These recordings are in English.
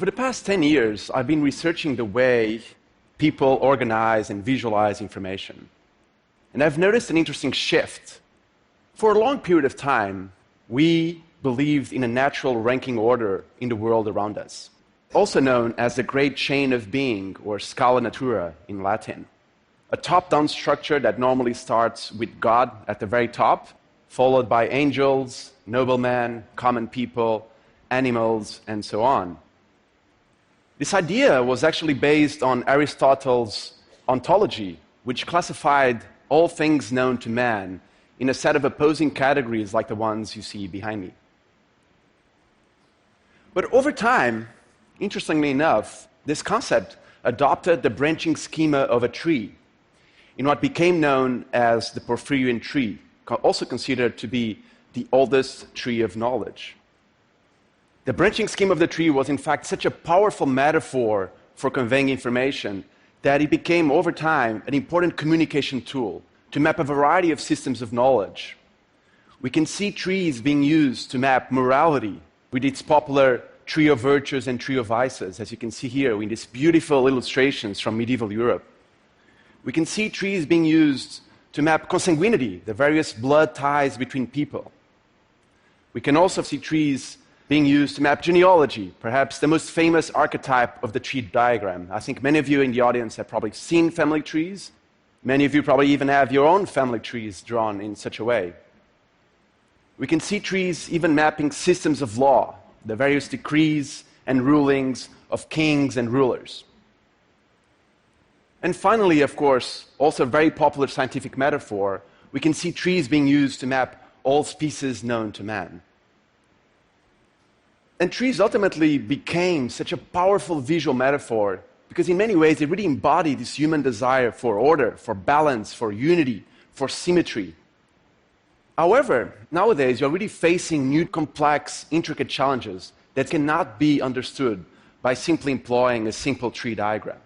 Over the past 10 years, I've been researching the way people organize and visualize information. And I've noticed an interesting shift. For a long period of time, we believed in a natural ranking order in the world around us, also known as the great chain of being, or scala natura in Latin. A top-down structure that normally starts with God at the very top, followed by angels, noblemen, common people, animals, and so on. This idea was actually based on Aristotle's ontology, which classified all things known to man in a set of opposing categories like the ones you see behind me. But over time, interestingly enough, this concept adopted the branching schema of a tree in what became known as the Porphyrian tree, also considered to be the oldest tree of knowledge. The branching scheme of the tree was in fact such a powerful metaphor for conveying information that it became over time an important communication tool to map a variety of systems of knowledge. We can see trees being used to map morality with its popular tree of virtues and tree of vices, as you can see here in these beautiful illustrations from medieval Europe. We can see trees being used to map consanguinity, the various blood ties between people. We can also see trees being used to map genealogy, perhaps the most famous archetype of the tree diagram. I think many of you in the audience have probably seen family trees. Many of you probably even have your own family trees drawn in such a way. We can see trees even mapping systems of law, the various decrees and rulings of kings and rulers. And finally, of course, also a very popular scientific metaphor, we can see trees being used to map all species known to man. And trees ultimately became such a powerful visual metaphor because in many ways they really embody this human desire for order, for balance, for unity, for symmetry. However, nowadays you're really facing new complex, intricate challenges that cannot be understood by simply employing a simple tree diagram.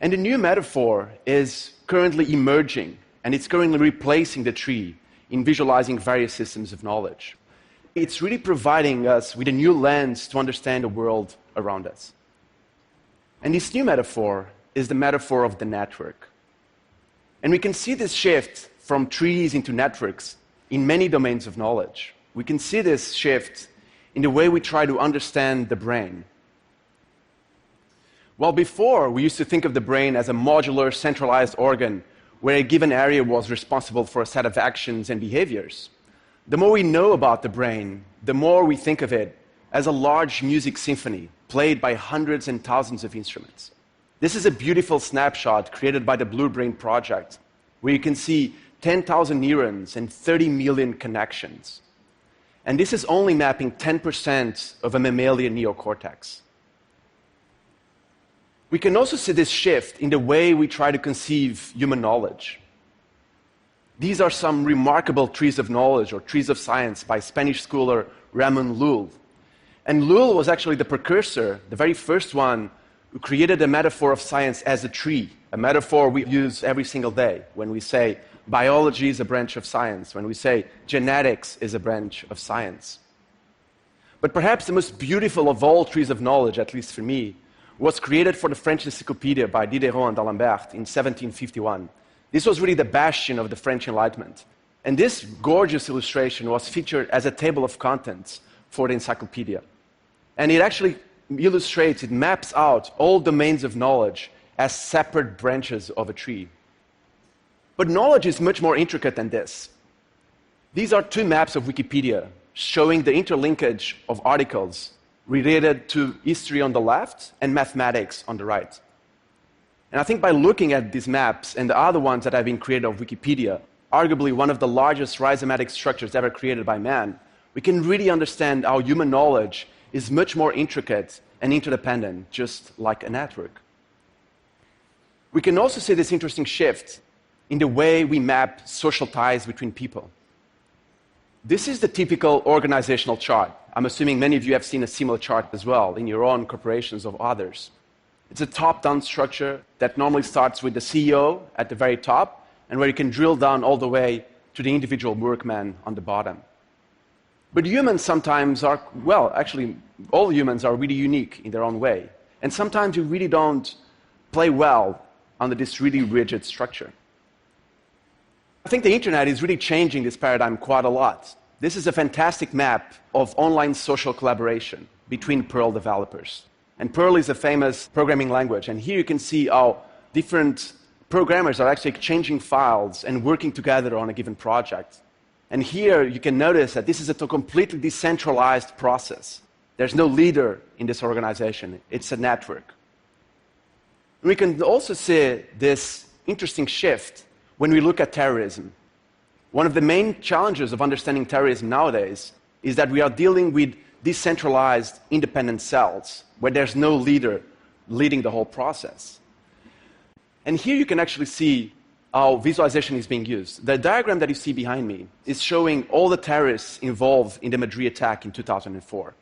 And the new metaphor is currently emerging, and it's currently replacing the tree in visualizing various systems of knowledge. It's really providing us with a new lens to understand the world around us. And this new metaphor is the metaphor of the network. And we can see this shift from trees into networks in many domains of knowledge. We can see this shift in the way we try to understand the brain. While before we used to think of the brain as a modular, centralized organ where a given area was responsible for a set of actions and behaviors, the more we know about the brain, the more we think of it as a large music symphony played by hundreds and thousands of instruments. This is a beautiful snapshot created by the Blue Brain Project, where you can see 10,000 neurons and 30 million connections. And this is only mapping 10% of a mammalian neocortex. We can also see this shift in the way we try to conceive human knowledge. These are some remarkable trees of knowledge, or trees of science, by Spanish scholar Ramon Llull. And Llull was actually the precursor, the very first one, who created a metaphor of science as a tree, a metaphor we use every single day when we say biology is a branch of science, when we say genetics is a branch of science. But perhaps the most beautiful of all trees of knowledge, at least for me, was created for the French Encyclopedia by Diderot and d'Alembert in 1751. This was really the bastion of the French Enlightenment. And this gorgeous illustration was featured as a table of contents for the encyclopedia. And it actually illustrates, it maps out all domains of knowledge as separate branches of a tree. But knowledge is much more intricate than this. These are two maps of Wikipedia showing the interlinkage of articles related to history on the left and mathematics on the right. And I think by looking at these maps and the other ones that have been created of Wikipedia, arguably one of the largest rhizomatic structures ever created by man, we can really understand how human knowledge is much more intricate and interdependent, just like a network. We can also see this interesting shift in the way we map social ties between people. This is the typical organizational chart. I'm assuming many of you have seen a similar chart as well in your own corporations or others. It's a top-down structure that normally starts with the CEO at the very top and where you can drill down all the way to the individual workman on the bottom. But humans sometimes are, well, actually, all humans are really unique in their own way. And sometimes you really don't play well under this really rigid structure. I think the internet is really changing this paradigm quite a lot. This is a fantastic map of online social collaboration between Perl developers. And Perl is a famous programming language. And here you can see how different programmers are actually exchanging files and working together on a given project. And here you can notice that this is a completely decentralized process. There's no leader in this organization. It's a network. We can also see this interesting shift when we look at terrorism. One of the main challenges of understanding terrorism nowadays is that we are dealing with decentralized, independent cells where there's no leader leading the whole process. And here you can actually see how visualization is being used. The diagram that you see behind me is showing all the terrorists involved in the Madrid attack in 2004.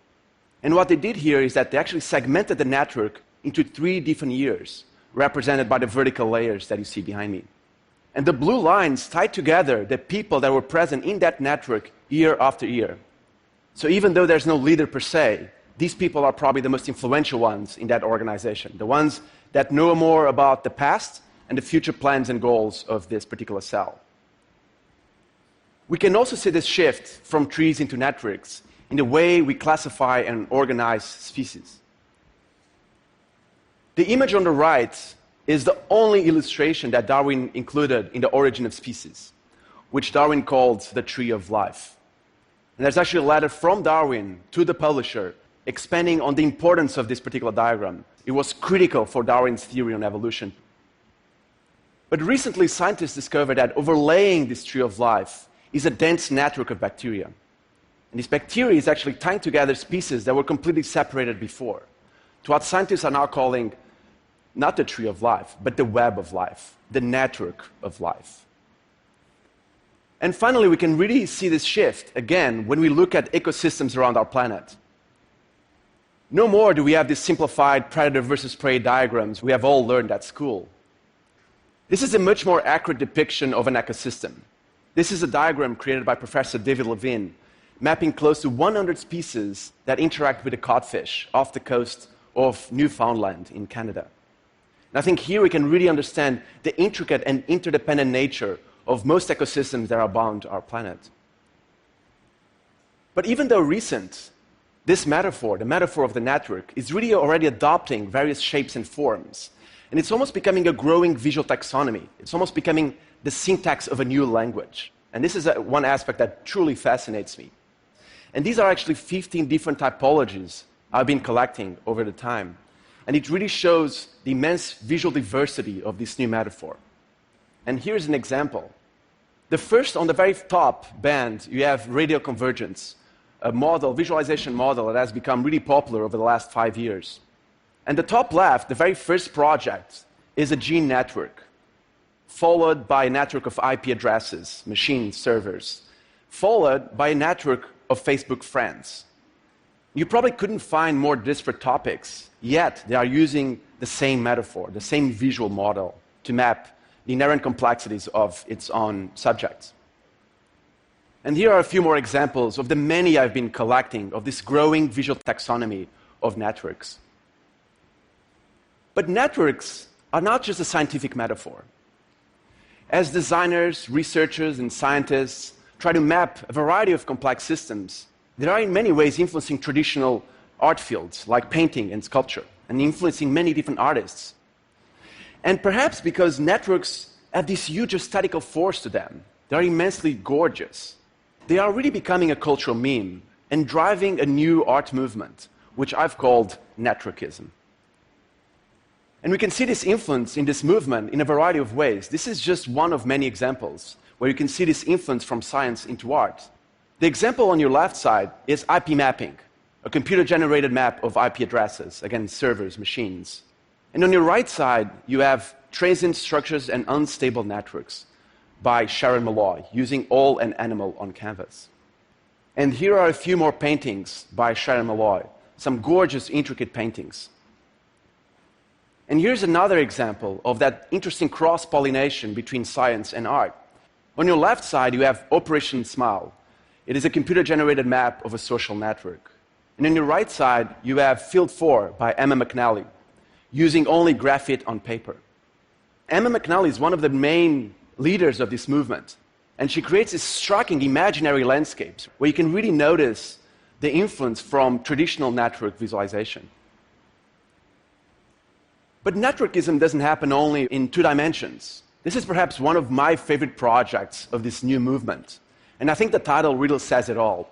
And what they did here is that they actually segmented the network into 3 different years, represented by the vertical layers that you see behind me. And the blue lines tied together the people that were present in that network year after year. So even though there's no leader per se, these people are probably the most influential ones in that organization, the ones that know more about the past and the future plans and goals of this particular cell. We can also see this shift from trees into networks in the way we classify and organize species. The image on the right is the only illustration that Darwin included in The Origin of Species, which Darwin called the Tree of Life. And there's actually a letter from Darwin to the publisher expanding on the importance of this particular diagram. It was critical for Darwin's theory on evolution. But recently, scientists discovered that overlaying this tree of life is a dense network of bacteria. And this bacteria is actually tying together species that were completely separated before, to what scientists are now calling not the tree of life, but the web of life, the network of life. And finally, we can really see this shift, again, when we look at ecosystems around our planet. No more do we have these simplified predator versus prey diagrams we have all learned at school. This is a much more accurate depiction of an ecosystem. This is a diagram created by Professor David Levine, mapping close to 100 species that interact with the codfish off the coast of Newfoundland in Canada. And I think here we can really understand the intricate and interdependent nature of most ecosystems that are bound to our planet. But even though recent, this metaphor, the metaphor of the network, is really already adopting various shapes and forms. And it's almost becoming a growing visual taxonomy. It's almost becoming the syntax of a new language. And this is one aspect that truly fascinates me. And these are actually 15 different typologies I've been collecting over the time. And it really shows the immense visual diversity of this new metaphor. And here's an example. The first, on the very top band, you have radial convergence, a model, visualization model that has become really popular over the last 5 years. And the top left, the very first project, is a gene network, followed by a network of IP addresses, machine servers, followed by a network of Facebook friends. You probably couldn't find more disparate topics, yet they are using the same metaphor, the same visual model to map the inherent complexities of its own subjects. And here are a few more examples of the many I've been collecting of this growing visual taxonomy of networks. But networks are not just a scientific metaphor. As designers, researchers, and scientists try to map a variety of complex systems, they are in many ways influencing traditional art fields like painting and sculpture, and influencing many different artists. And perhaps because networks have this huge aesthetical force to them, they are immensely gorgeous. They are really becoming a cultural meme and driving a new art movement, which I've called networkism. And we can see this influence in this movement in a variety of ways. This is just one of many examples where you can see this influence from science into art. The example on your left side is IP mapping, a computer-generated map of IP addresses, again, servers, machines. And on your right side, you have transient structures and unstable networks by Sharon Malloy, using all and animal on canvas. And here are a few more paintings by Sharon Malloy, some gorgeous, intricate paintings. And here's another example of that interesting cross-pollination between science and art. On your left side, you have Operation Smile. It is a computer-generated map of a social network. And on your right side, you have Field 4 by Emma McNally, using only graphite on paper. Emma McNally is one of the main leaders of this movement, and she creates these striking imaginary landscapes where you can really notice the influence from traditional network visualization. But networkism doesn't happen only in 2 dimensions. This is perhaps one of my favorite projects of this new movement, and I think the title really says it all.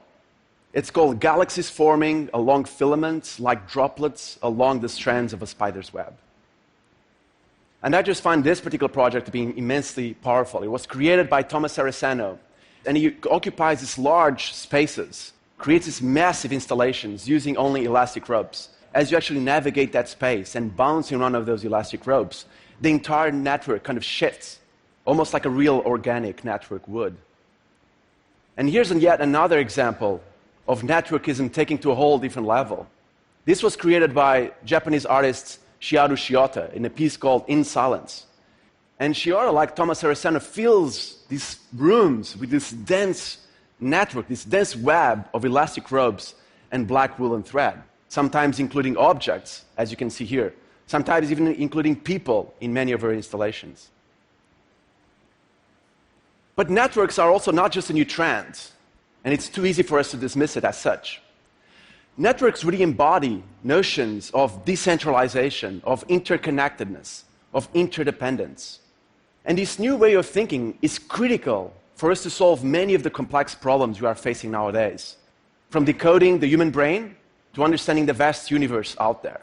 It's called Galaxies Forming Along Filaments Like Droplets Along the Strands of a Spider's Web. And I just find this particular project to be immensely powerful. It was created by Thomas Aressano, and he occupies these large spaces, creates these massive installations using only elastic ropes. As you actually navigate that space and bounce in one of those elastic ropes, the entire network kind of shifts, almost like a real organic network would. And here's yet another example of networkism taking to a whole different level. This was created by Japanese artist Shiharu Shiota in a piece called In Silence. And Shiota, like Thomas Aressano, fills these rooms with this dense network, this dense web of elastic ropes and black woolen thread, sometimes including objects, as you can see here, sometimes even including people in many of her installations. But networks are also not just a new trend, and it's too easy for us to dismiss it as such. Networks really embody notions of decentralization, of interconnectedness, of interdependence. And this new way of thinking is critical for us to solve many of the complex problems we are facing nowadays, from decoding the human brain to understanding the vast universe out there.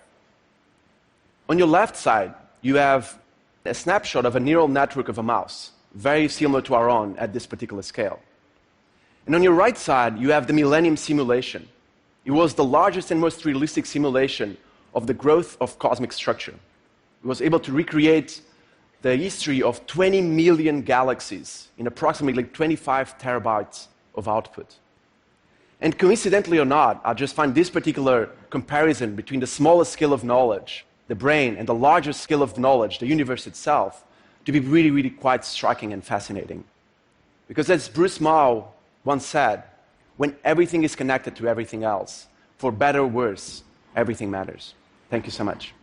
On your left side, you have a snapshot of a neural network of a mouse, very similar to our own at this particular scale. And on your right side, you have the Millennium Simulation. It was the largest and most realistic simulation of the growth of cosmic structure. It was able to recreate the history of 20 million galaxies in approximately 25 terabytes of output. And coincidentally or not, I just find this particular comparison between the smallest scale of knowledge, the brain, and the largest scale of knowledge, the universe itself, to be really, really quite striking and fascinating. Because as Bruce Mao once said, when everything is connected to everything else, for better or worse, everything matters. Thank you so much.